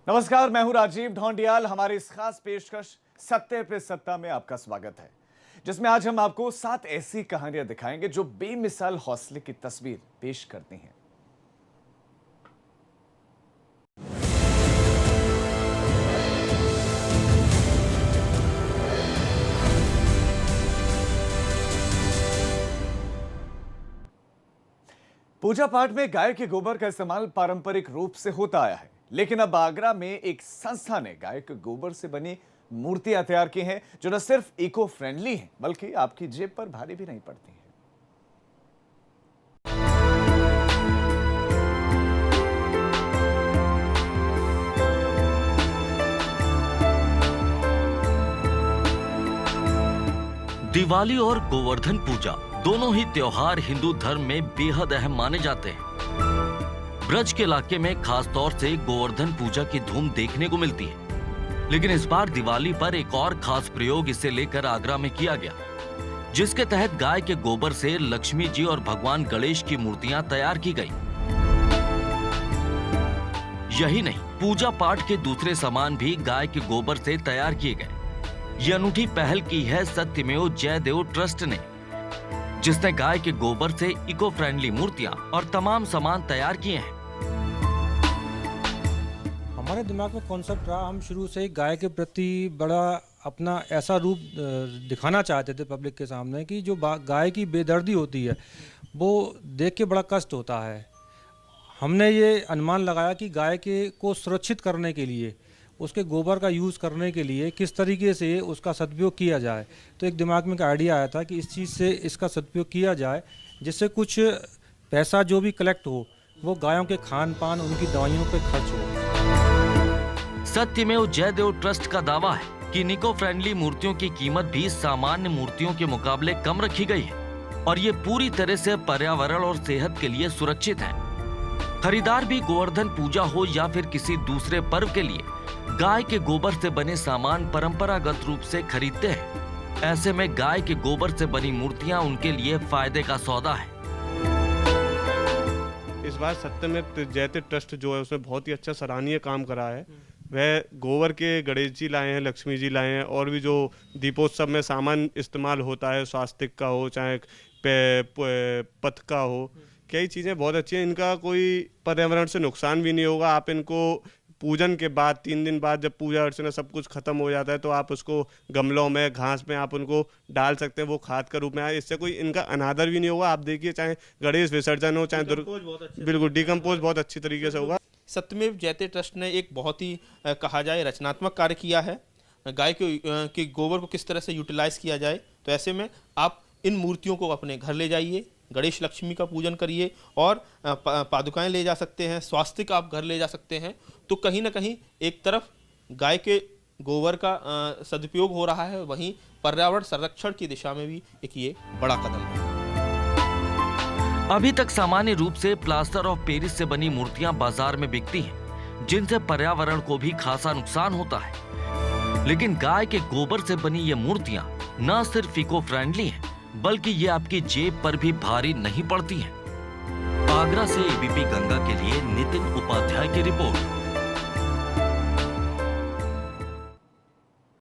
नमस्कार, मैं हूं राजीव ढोंडियाल। हमारी इस खास पेशकश सत्य पे सत्ता में आपका स्वागत है, जिसमें आज हम आपको 7 ऐसी कहानियां दिखाएंगे जो बेमिसाल हौसले की तस्वीर पेश करती हैं। पूजा पाठ में गाय के गोबर का इस्तेमाल पारंपरिक रूप से होता आया है, लेकिन अब आगरा में एक संस्था ने गाय के गोबर से बनी मूर्तियां तैयार की हैं जो न सिर्फ इको फ्रेंडली हैं बल्कि आपकी जेब पर भारी भी नहीं पड़ती हैं। दिवाली और गोवर्धन पूजा दोनों ही त्योहार हिंदू धर्म में बेहद अहम माने जाते हैं। ब्रज के इलाके में खास तौर से गोवर्धन पूजा की धूम देखने को मिलती है, लेकिन इस बार दिवाली पर एक और खास प्रयोग इसे लेकर आगरा में किया गया, जिसके तहत गाय के गोबर से लक्ष्मी जी और भगवान गणेश की मूर्तियां तैयार की गई। यही नहीं, पूजा पाठ के दूसरे सामान भी गाय के गोबर से तैयार किए गए। ये अनूठी पहल की है सत्यमेव जयदेव ट्रस्ट ने, जिसने गाय के गोबर से इको फ्रेंडली मूर्तियां और तमाम सामान तैयार किए हैं। हमारे दिमाग में कॉन्सेप्ट रहा, हम शुरू से गाय के प्रति बड़ा अपना ऐसा रूप दिखाना चाहते थे पब्लिक के सामने कि जो गाय की बेदर्दी होती है वो देख के बड़ा कष्ट होता है। हमने ये अनुमान लगाया कि गाय के को सुरक्षित करने के लिए, उसके गोबर का यूज़ करने के लिए किस तरीके से उसका सदुपयोग किया जाए। तो एक दिमाग में एक आइडिया आया था कि इस चीज़ से इसका सदुपयोग किया जाए, जिससे कुछ पैसा जो भी कलेक्ट हो वो गायों के खान पान, उनकी दवाइयों पे खर्च हो। सत्यमेव जयदेव ट्रस्ट का दावा है कि इको फ्रेंडली मूर्तियों की कीमत भी सामान्य मूर्तियों के मुकाबले कम रखी गई है और ये पूरी तरह से पर्यावरण और सेहत के लिए सुरक्षित है। खरीदार भी गोवर्धन पूजा हो या फिर किसी दूसरे पर्व के लिए गाय के गोबर से बने सामान परंपरागत रूप से खरीदते हैं। ऐसे में गाय के गोबर से बनी मूर्तियां उनके लिए फायदे का सौदा है। इस बार सत्यमेव जयते ट्रस्ट जो है उसने बहुत ही अच्छा सराहनीय काम करा है। वह गोबर के गणेश जी लाए हैं, लक्ष्मी जी लाए हैं, और भी जो दीपोत्सव में सामान इस्तेमाल होता है, स्वास्तिक का हो चाहे पथ का हो, कई चीज़ें बहुत अच्छी हैं। इनका कोई पर्यावरण से नुकसान भी नहीं होगा। आप इनको पूजन के बाद 3 दिन बाद जब पूजा अर्चना सब कुछ खत्म हो जाता है तो आप उसको गमलों में, घास में आप उनको डाल सकते हैं, वो खाद का रूप में आए। इससे कोई इनका अनादर भी नहीं होगा। आप देखिए, चाहे गणेश विसर्जन हो चाहे बिल्कुल डिकम्पोज बहुत अच्छी तरीके से होगा। सत्यमेव जयते ट्रस्ट ने एक बहुत ही कहा जाए रचनात्मक कार्य किया है। गाय के गोबर को किस तरह से यूटिलाइज किया जाए, तो ऐसे में आप इन मूर्तियों को अपने घर ले जाइए, गणेश लक्ष्मी का पूजन करिए और पादुकाएं ले जा सकते हैं, स्वास्तिक आप घर ले जा सकते हैं। तो कहीं ना कहीं एक तरफ गाय के गोबर का सदुपयोग हो रहा है, वहीं पर्यावरण संरक्षण की दिशा में भी एक ये बड़ा कदम है। अभी तक सामान्य रूप से प्लास्टर ऑफ पेरिस से बनी मूर्तियां बाजार में बिकती हैं, जिनसे पर्यावरण को भी खासा नुकसान होता है। लेकिन गाय के गोबर से बनी ये मूर्तियां न सिर्फ इको फ्रेंडली हैं, बल्कि ये आपकी जेब पर भी भारी नहीं पड़ती हैं। आगरा से एबीपी गंगा के लिए नितिन उपाध्याय की रिपोर्ट।